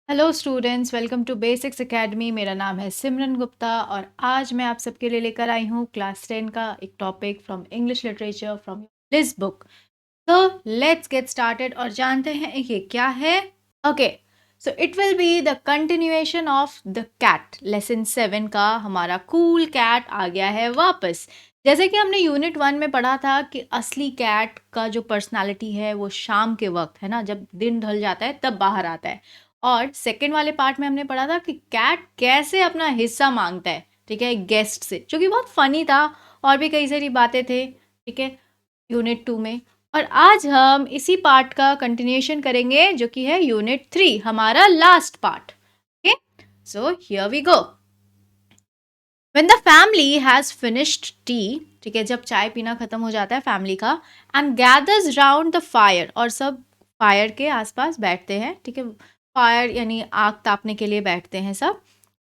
Hello students, welcome to basics academy. मेरा नाम है सिमरन गुप्ता और आज मैं आप सबके लिए लेकर आई हूँ क्लास 10 का एक topic from English literature from this book. तो लेट्स गेट स्टार्टेड और जानते हैं ये क्या है। Okay, so it will be the continuation of the cat. Lesson 7 का हमारा कूल कैट आ गया है वापस। जैसे कि हमने यूनिट 1 में पढ़ा था कि असली कैट का जो पर्सनालिटी है वो शाम के वक्त है ना, जब दिन ढल जाता है तब बाहर आता है। और सेकेंड वाले पार्ट में हमने पढ़ा था कि कैट कैसे अपना हिस्सा मांगता है, ठीक है, गेस्ट से, जो कि बहुत फनी था। और भी कई सारी बातें थे, ठीक है, यूनिट 2 में। और आज हम इसी पार्ट का कंटिन्यूएशन करेंगे जो कि है यूनिट 3, हमारा last part. Okay, so here we go. When the family has finished tea, ठीक है, जब चाय पीना खत्म हो जाता है फैमिली का, and gathers round the fire, और सब फायर के आसपास बैठते हैं, ठीक है, फायर यानी आग तापने के लिए बैठते हैं सब,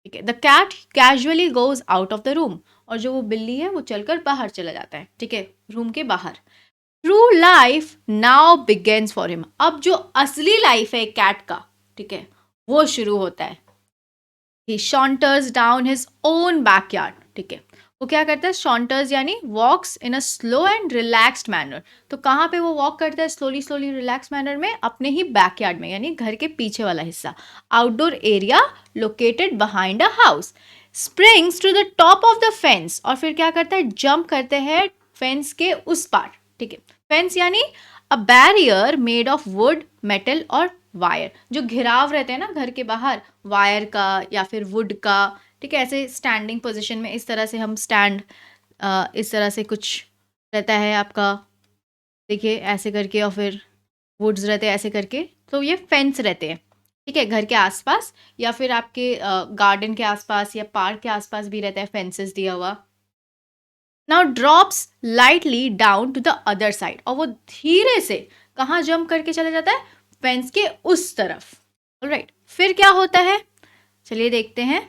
ठीक है। The cat casually goes out of the room, और जो वो बिल्ली है वो चलकर बाहर चला जाता है, ठीक है, रूम के बाहर। True life now begins for him, अब जो असली लाइफ है कैट का, ठीक है, वो शुरू होता है। He saunters down his own backyard, ठीक है, वो क्या करता है, शॉन्टर्स यानी walks in a slow and relaxed manner. तो कहाँ पे वो वॉक करता है स्लोली स्लोली रिलैक्स मैनर में? अपने ही बैकयार्ड में, यानी घर के पीछे वाला हिस्सा, outdoor area located behind a house. Springs to the top of the fence, और फिर क्या करता है, जंप करते हैं फेंस के उस पार, ठीक है। फेंस यानी a barrier made of would, metal और वायर, जो घिराव रहते हैं ना घर के बाहर, वायर का या फिर वुड का, ठीक है, ऐसे स्टैंडिंग पोजीशन में इस तरह से हम स्टैंड, इस तरह से कुछ रहता है आपका, देखिए ऐसे करके, और फिर वुड्स रहते हैं ऐसे करके, तो ये फेंस रहते हैं, ठीक है, घर के आसपास या फिर आपके गार्डन के आसपास या पार्क के आसपास भी रहता है फेंसेस दिया हुआ। Now drops lightly down to the other side, और वो धीरे से कहाँ जंप करके चला जाता है, फेंस के उस तरफ। ऑलराइट, फिर क्या होता है, चलिए देखते हैं।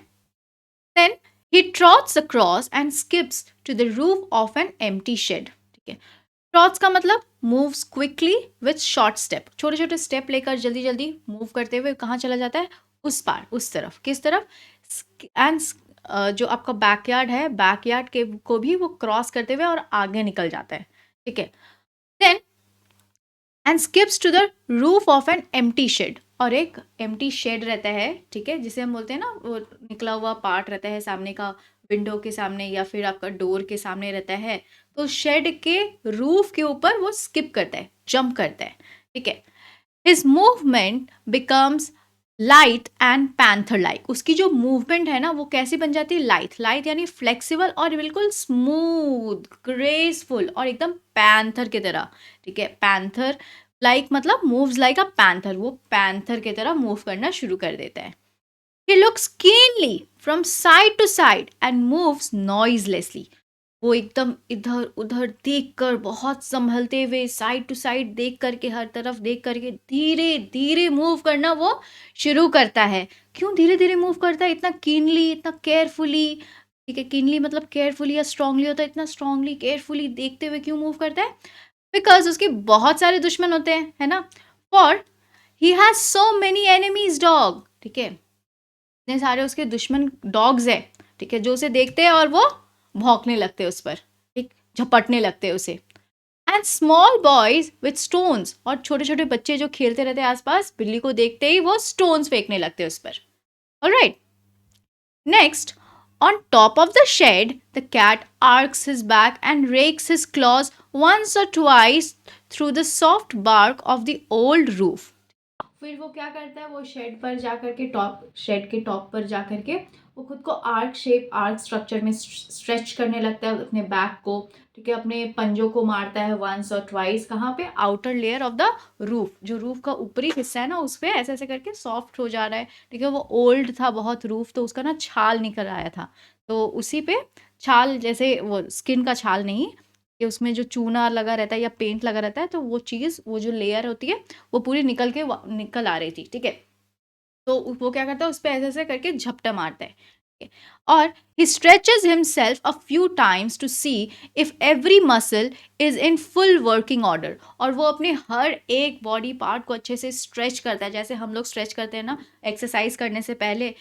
Then he trots across and skips to the roof of an empty shed, ठीक है। ट्रॉट्स का मतलब moves quickly with short step, छोटे छोटे स्टेप लेकर जल्दी जल्दी मूव करते हुए कहाँ चला जाता है, उस पार, उस तरफ, किस तरफ, एंड जो आपका बैकयार्ड है, बैकयार्ड के को भी वो क्रॉस करते हुए और आगे निकल जाता है, ठीक है। Then and skips to the roof of an empty shed, और एक एम्प्टी शेड रहता है, ठीक है, जिसे हम बोलते हैं ना, वो निकला हुआ पार्ट रहता है सामने का, विंडो के सामने या फिर आपका डोर के सामने रहता है, तो शेड के रूफ के ऊपर वो स्किप करता है, जंप करता है, ठीक है। His movement becomes light and panther like, उसकी जो मूवमेंट है ना वो कैसी बन जाती है, लाइट, लाइट यानी फ्लेक्सिबल और बिल्कुल स्मूथ, ग्रेसफुल और एकदम पैंथर की तरह, ठीक है। पैंथर लाइक मतलब मूव्स लाइक अ पैंथर, वो पैंथर की तरह मूव करना शुरू कर देता है। He looks keenly from side to side and moves noiselessly, वो एकदम इधर उधर देख कर, बहुत संभलते हुए, साइड टू साइड देख करके, हर तरफ देख करके धीरे धीरे मूव करना वो शुरू करता है। क्यों धीरे धीरे मूव करता है, इतना कीनली, इतना केयरफुली, ठीक है, कीनली मतलब केयरफुली या स्ट्रांगली होता है, इतना स्ट्रांगली केयरफुली देखते हुए क्यों मूव करता है? बिकॉज उसके बहुत सारे दुश्मन होते हैं, है ना। For he has so many enemies dog, ठीक है, इतने सारे उसके दुश्मन डॉग्स है, ठीक है, जो उसे देखते हैं और वो भौंकने लगते हैं उस पर, ठीक, झपटने लगते हैं उसे। And small boys with stones, और छोटे छोटे बच्चे जो खेलते रहते हैं आसपास, बिल्ली को देखते ही वो स्टोन्स फेंकने लगते हैं उस पर। Alright, next, on top of the shed, the cat arcs his back and rakes his claws once or twice through the soft bark of the old roof. फिर वो क्या करता है, वो शेड पर जा करके, टॉप, शेड के टॉप पर जा करके वो खुद को आर्क शेप, आर्क स्ट्रक्चर में स्ट्रेच करने लगता है अपने बैक को, ठीक है, अपने पंजों को मारता है वंस और ट्वाइस, कहाँ पे, outer layer of the roof, जो रूफ का ऊपरी हिस्सा है ना उस पर ऐसे ऐसे करके सॉफ्ट हो जा रहा है, ठीक है। वो ओल्ड था बहुत रूफ, तो उसका ना छाल निकल आया था, तो उसी पे छाल, जैसे वो स्किन का छाल नहीं, कि उसमें जो चूना लगा रहता है या पेंट लगा रहता है, तो वो चीज़, वो जो लेयर होती है वो पूरी निकल आ रही थी, ठीक है। तो वो क्या करता है, उस पर ऐसे ऐसे करके झपटा मारता है, और he stretches himself a few times to see if every muscle is in full working order. और वो अपने हर एक बॉडी पार्ट को अच्छे से स्ट्रेच करता है, जैसे हम लोग स्ट्रेच करते हैं ना एक्सरसाइज करने से पहले,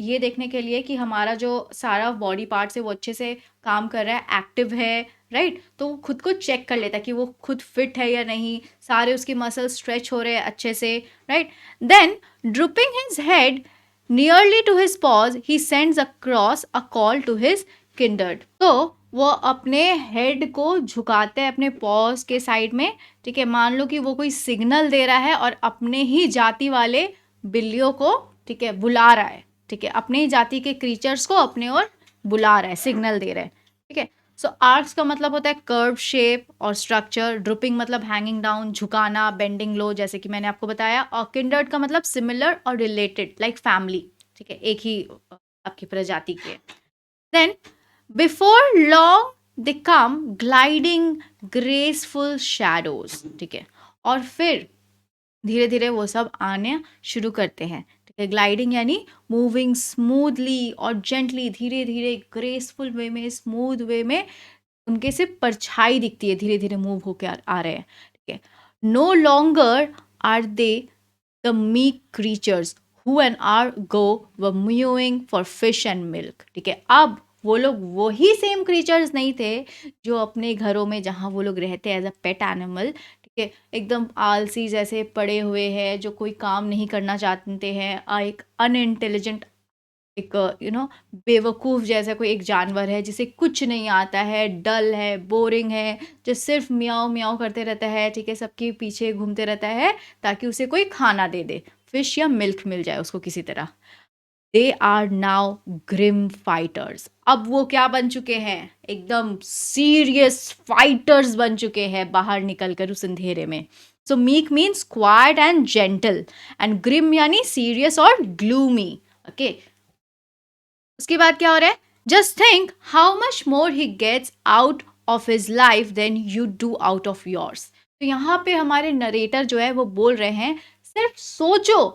ये देखने के लिए कि हमारा जो सारा बॉडी पार्ट्स है वो अच्छे से काम कर रहा है, एक्टिव है, राइट? तो वो खुद को चेक कर लेता है कि वो खुद फिट है या नहीं, सारे उसके मसल स्ट्रेच हो रहे हैं अच्छे से, right? Then drooping his head nearly to his paws, he sends across a call to his kindred. तो वो अपने हेड को झुकाते हैं अपने पॉज के साइड में, ठीक है? मान लो कि वो कोई सिग्नल दे रहा है और अपने ही जाति वाले बिल्लियों को, ठीक है, बुला रहा है, ठीक है? अपने ही जाति के क्रीचर्स को अपने ओर बुला रहा है, सिग्नल दे रहा है, ठीक है? सो आर्क्स का मतलब होता है कर्व शेप और स्ट्रक्चर, ड्रूपिंग मतलब हैंगिंग डाउन, झुकाना, बेंडिंग लो, जैसे कि मैंने आपको बताया, और किंडर्ड का मतलब सिमिलर और रिलेटेड, लाइक फैमिली, ठीक है, एक ही आपकी प्रजाति के। Then before long they come gliding graceful shadows, ठीक है? और फिर धीरे धीरे वो सब आने शुरू करते हैं, ठीक है? ग्लाइडिंग यानी मूविंग स्मूथली और जेंटली, धीरे धीरे ग्रेसफुल वे में, स्मूथ वे में उनके से परछाई दिखती है, धीरे धीरे मूव होकर आ रहे हैं, ठीक है? No longer are they the meek creatures who an are go व mewing for fish and milk, ठीक है? अब वो लोग वही सेम क्रीचर्स नहीं थे जो अपने घरों में जहाँ वो लोग रहते हैं एज अ पेट एनिमल, ठीक है, एकदम आलसी जैसे पड़े हुए हैं, जो कोई काम नहीं करना चाहते हैं, एक अनइंटेलिजेंट, एक बेवकूफ़ जैसा कोई एक जानवर है जिसे कुछ नहीं आता है, डल है, बोरिंग है, जो सिर्फ म्याऊं म्याऊं करते रहता है, ठीक है, सबके पीछे घूमते रहता है ताकि उसे कोई खाना दे दे, फिश या मिल्क मिल जाए उसको किसी तरह। They are now grim fighters. अब वो क्या बन चुके हैं? एकदम सीरियस फाइटर्स बन चुके हैं बाहर निकल कर उस अंधेरे में। So meek means quiet and gentle, and grim यानी सीरियस और ग्लूमी, ओके? उसके बाद क्या हो रहा है? Just think how much more he gets out of his life than you do out of yours. तो यहाँ पे हमारे नरेटर जो है वो बोल रहे हैं, सिर्फ सोचो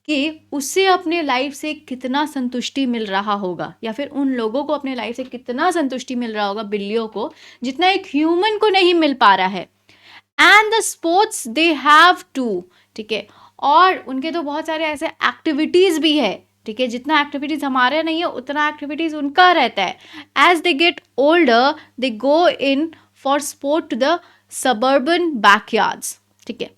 कि उससे अपने लाइफ से कितना संतुष्टि मिल रहा होगा, या फिर उन लोगों को अपने लाइफ से कितना संतुष्टि मिल रहा होगा, बिल्लियों को, जितना एक ह्यूमन को नहीं मिल पा रहा है। And the sports they have to, ठीक है? और उनके तो बहुत सारे ऐसे एक्टिविटीज़ भी है, ठीक है? जितना एक्टिविटीज़ हमारे नहीं है उतना एक्टिविटीज़ उनका रहता है। As they get older they go in for sport to the suburban backyards, ठीक है?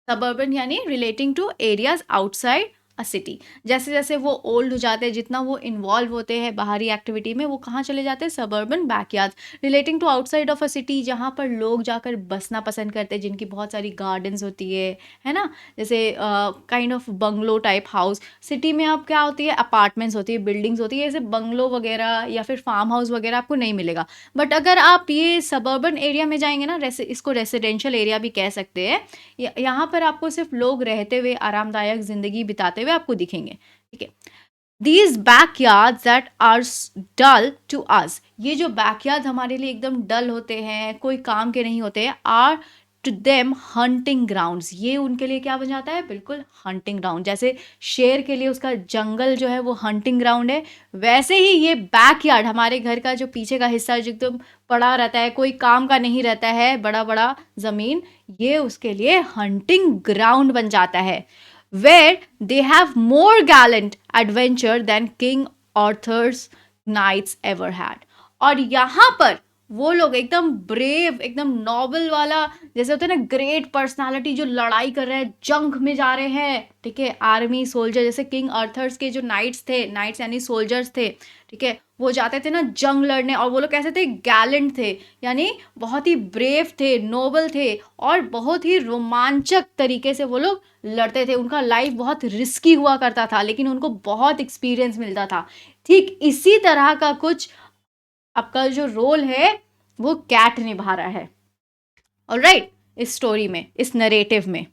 सबर्बन यानी relating to areas outside a city. जैसे जैसे वो ओल्ड हो जाते हैं, जितना वो इन्वॉल्व होते हैं बाहरी एक्टिविटी में, वो कहाँ चले जाते हैं? Suburban backyard, relating to outside of a city, जहाँ पर लोग जाकर बसना पसंद करते हैं, जिनकी बहुत सारी गार्डन्स होती है ना? जैसे kind of bungalow type house. City में अब क्या होती है? अपार्टमेंट्स होती है, बिल्डिंग्स होती है, ऐसे बंगलो वगैरह या फिर फार्म हाउस वगैरह आपको नहीं मिलेगा। बट अगर आप ये सबर्बन एरिया में जाएंगे ना, इसको रेसिडेंशियल एरिया भी कह सकते हैं, यहाँ पर आपको सिर्फ लोग रहते हुए आरामदायक जिंदगी बिताते हुए आपको दिखेंगे, ठीक है? These backyards that are dull to us, ये जो बैकयार्ड हमारे लिए एकदम डल होते हैं, कोई काम के नहीं होते हैं, are to them hunting grounds, ये उनके लिए क्या बन जाता है? बिल्कुल हंटिंग ग्राउंड। जैसे शेर के लिए उसका जंगल जो है वो हंटिंग ग्राउंड है, वैसे ही ये बैकयार्ड, हमारे घर का जो पीछे का हिस्सा जो एकदम पड़ा रहता है, कोई काम का नहीं रहता है, बड़ा बड़ा ज़मीन, ये उसके लिए हंटिंग ग्राउंड बन जाता है। where they have more gallant adventure than King Arthur's knights ever had। और यहाँ पर वो लोग एकदम ब्रेव, एकदम नॉबल वाला, जैसे होता है ना ग्रेट पर्सनालिटी, जो लड़ाई कर रहे हैं, जंग में जा रहे हैं, ठीक है, आर्मी सोल्जर, जैसे किंग अर्थर्स के जो नाइट्स थे, नाइट्स यानी सोल्जर्स थे, ठीक है, वो जाते थे ना जंग लड़ने, और वो लोग कैसे थे? गैलेंट थे, यानी बहुत ही ब्रेव थे, नोबल थे, और बहुत ही रोमांचक तरीके से वो लोग लड़ते थे। उनका लाइफ बहुत रिस्की हुआ करता था, लेकिन उनको बहुत एक्सपीरियंस मिलता था। ठीक इसी तरह का कुछ आपका जो रोल है वो कैट निभा रहा है, ऑलराइट, इस स्टोरी में, इस नरेटिव में।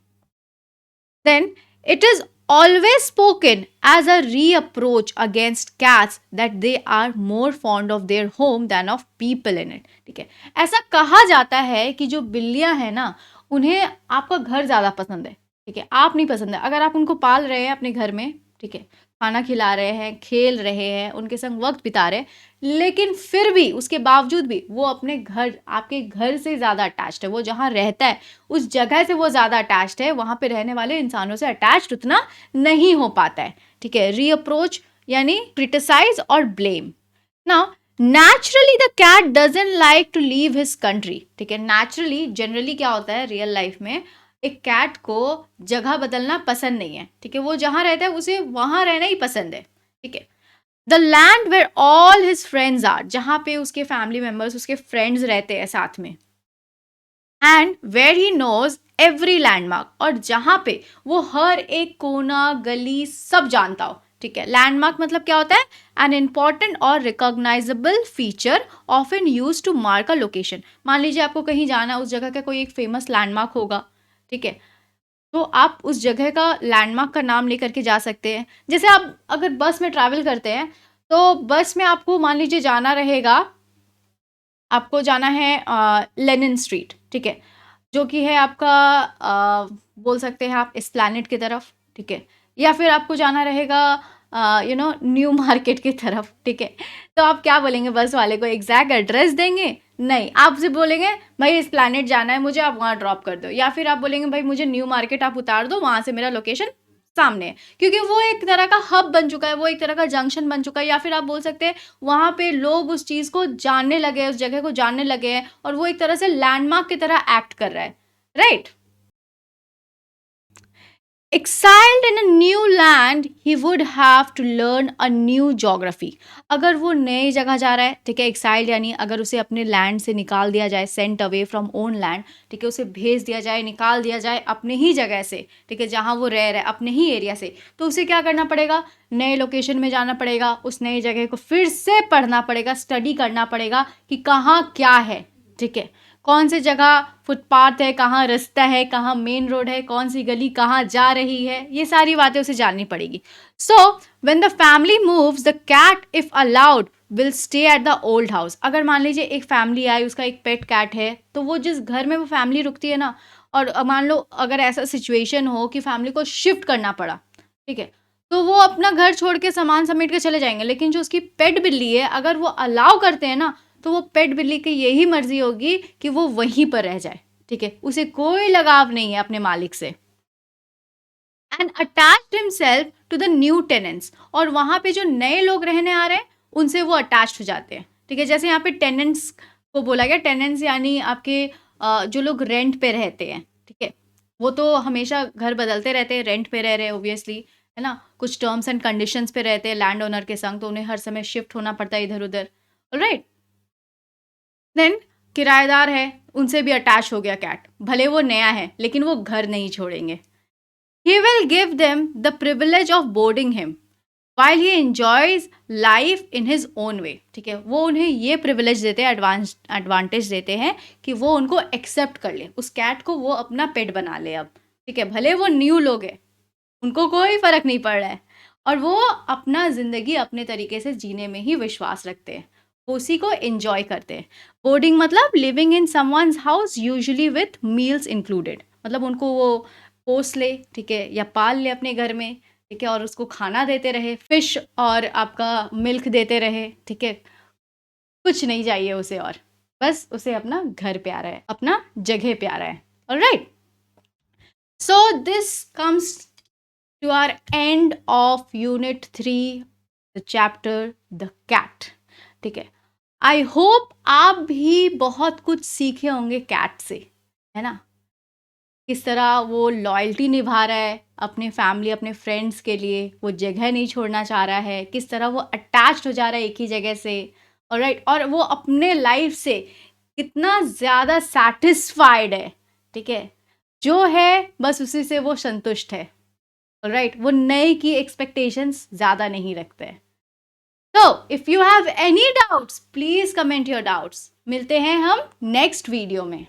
Then it is always spoken as a reapproach against cats that they are more fond of their home than of people in it, ठीक है? ऐसा कहा जाता है कि जो बिल्लियां हैं ना, उन्हें आपका घर ज़्यादा पसंद है, ठीक है, आप नहीं पसंद है। अगर आप उनको पाल रहे हैं अपने घर में, ठीक है, खाना खिला रहे हैं, खेल रहे हैं, उनके संग वक्त बिता रहे हैं, लेकिन फिर भी उसके बावजूद भी वो अपने घर, आपके घर से ज़्यादा अटैच्ड है। वो जहाँ रहता है उस जगह से वो ज़्यादा अटैच्ड है, वहाँ पे रहने वाले इंसानों से अटैच्ड उतना नहीं हो पाता है। ठीक है, रीअप्रोच यानी क्रिटिसाइज और blame. Now naturally the cat doesn't like to leave his country. ठीक है, नेचुरली जनरली क्या होता है रियल लाइफ में, एक कैट को जगह बदलना पसंद नहीं है। ठीक है, वो जहाँ रहता है उसे वहाँ रहना ही पसंद है। ठीक है, the land where all his friends are, जहाँ पे उसके फैमिली मेम्बर्स, उसके फ्रेंड्स रहते हैं साथ में, and where he knows every landmark, और जहाँ पे वो हर एक कोना गली सब जानता हो। ठीक है, लैंडमार्क मतलब क्या होता है, एन इम्पॉर्टेंट और recognisable feature often use to mark a location. मान लीजिए आपको कहीं जाना, उस जगह का कोई एक फेमस लैंडमार्क होगा। ठीक है, तो आप उस जगह का लैंडमार्क का नाम लेकर के जा सकते हैं। जैसे आप अगर बस में ट्रैवल करते हैं, तो बस में आपको मान लीजिए जाना रहेगा, आपको जाना है लेनिन स्ट्रीट। ठीक है, जो कि है आपका बोल सकते हैं आप एस्प्लैनेड की तरफ। ठीक है, या फिर आपको जाना रहेगा न्यू मार्केट की तरफ। ठीक है, तो आप क्या बोलेंगे, बस वाले को एग्जैक्ट एड्रेस देंगे? नहीं, आपसे बोलेंगे भाई एस्प्लैनेड जाना है मुझे, आप वहाँ ड्रॉप कर दो, या फिर आप बोलेंगे भाई मुझे न्यू मार्केट आप उतार दो, वहाँ से मेरा लोकेशन सामने है। क्योंकि वो एक तरह का हब बन चुका है, वो एक तरह का जंक्शन बन चुका है। या फिर आप बोल सकते हैं वहाँ पे लोग उस चीज़ को जानने लगे, उस जगह को जानने लगे हैं, और वो एक तरह से लैंडमार्क की तरह एक्ट कर रहा है। Right? Exiled in a new land, he would have to learn a new geography. अगर वो नई जगह जा रहा है, ठीक है, एक्साइल्ड यानी अगर उसे अपने लैंड से निकाल दिया जाए, sent away from own land, ठीक है, उसे भेज दिया जाए, निकाल दिया जाए अपने ही जगह से, ठीक है, जहाँ वो रह रहा है अपने ही एरिया से, तो उसे क्या करना पड़ेगा, नए लोकेशन में जाना पड़ेगा, उस नई जगह को फिर से पढ़ना पड़ेगा, स्टडी करना पड़ेगा कि कहाँ क्या है। ठीक है, कौन सी जगह फुटपाथ है, कहाँ रास्ता है, कहाँ मेन रोड है, कौन सी गली कहाँ जा रही है, ये सारी बातें उसे जाननी पड़ेगी। So when the family moves, the cat if allowed will stay at the old house. अगर मान लीजिए एक फैमिली आई, उसका एक पेट कैट है, तो वो जिस घर में वो फैमिली रुकती है ना, और मान लो अगर ऐसा सिचुएशन हो कि फैमिली को शिफ्ट करना पड़ा, ठीक है, तो वो अपना घर छोड़ के सामान समेट के चले जाएंगे। लेकिन जो उसकी पेट बिल्ली है, अगर वो अलाउ करते हैं ना, तो वो पेट बिल्ली की यही मर्जी होगी कि वो वहीं पर रह जाए। ठीक है, उसे कोई लगाव नहीं है अपने मालिक से। And attached himself to the new tenants, और वहां पे जो नए लोग रहने आ रहे हैं उनसे वो अटैच हो जाते हैं। ठीक है, जैसे यहाँ पे टेनेंट्स को बोला गया, टेनेंट्स यानी आपके जो लोग रेंट पे रहते हैं। ठीक है, वो तो हमेशा घर बदलते रहते हैं, रेंट पे रह रहे हैं ऑब्वियसली, है ना, कुछ टर्म्स एंड कंडीशंस पे रहते हैं लैंड ओनर के संग, तो उन्हें हर समय शिफ्ट होना पड़ता है इधर उधर। ऑलराइट, देन किराएदार है, उनसे भी अटैच हो गया कैट, भले वो नया है लेकिन वो घर नहीं छोड़ेंगे। He will give them the privilege of boarding him while he enjoys life in his own way. ठीक है, वो उन्हें ये प्रिविलेज देते हैं, एडवांटेज देते हैं कि वो उनको एक्सेप्ट कर ले, उस कैट को वो अपना पेट बना ले अब। ठीक है, भले वो न्यू लोग हैं, उनको कोई फर्क नहीं पड़ रहा है, और वो अपना ज़िंदगी अपने तरीके से जीने में ही विश्वास रखते हैं, वो उसी को एंजॉय करते हैं। बोर्डिंग मतलब living in someone's house usually with meals included, मतलब उनको वो पोस ले, ठीक है, या पाल ले अपने घर में, ठीक है, और उसको खाना देते रहे, फिश और आपका मिल्क देते रहे। ठीक है, कुछ नहीं चाहिए उसे, और बस उसे अपना घर प्यारा है, अपना जगह प्यारा है। Alright, so this comes to our end of unit 3, the chapter the cat. ठीक है, आई होप आप भी बहुत कुछ सीखे होंगे कैट से, है ना, किस तरह वो लॉयल्टी निभा रहा है अपने फैमिली, अपने फ्रेंड्स के लिए, वो जगह नहीं छोड़ना चाह रहा है, किस तरह वो अटैच्ड हो जा रहा है एक ही जगह से। ऑलराइट, और वो अपने लाइफ से कितना ज़्यादा सेटिस्फाइड है। ठीक है, जो है बस उसी से वो संतुष्ट है। राइट, वो नए की एक्सपेक्टेशंस ज़्यादा नहीं रखते हैं। तो if you have any doubts please comment your doubts. मिलते हैं हम नेक्स्ट वीडियो में।